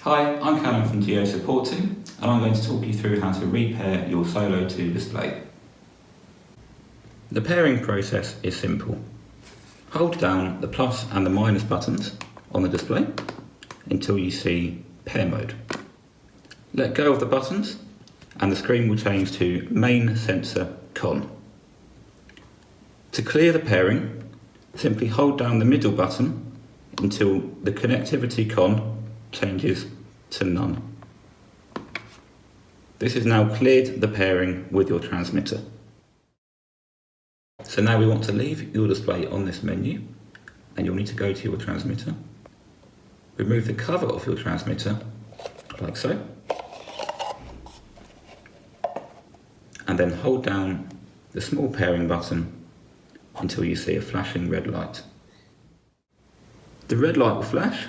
Hi, I'm Callum from Geo Support Team, and I'm going to talk you through how to repair your Solo 2 display. The pairing process is simple. Hold down the plus and the minus buttons on the display until you see pair mode. Let go of the buttons and the screen will change to main sensor con. To clear the pairing, simply hold down the middle button until the connectivity con changes to none. This has now cleared the pairing with your transmitter. So now we want to leave your display on this menu, and you'll need to go to your transmitter, remove the cover off your transmitter, like so, and then hold down the small pairing button until you see a flashing red light. The red light will flash,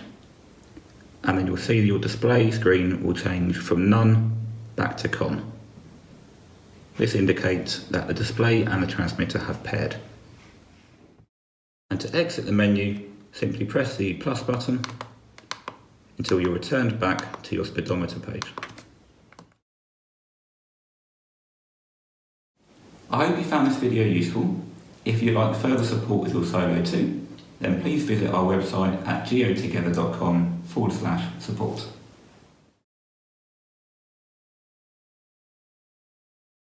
and then you'll see your display screen will change from none back to con. This indicates that the display and the transmitter have paired. And to exit the menu, simply press the plus button until you're returned back to your speedometer page. I hope you found this video useful. If you'd like further support with your Solo 2, then please visit our website at geotogether.com/support.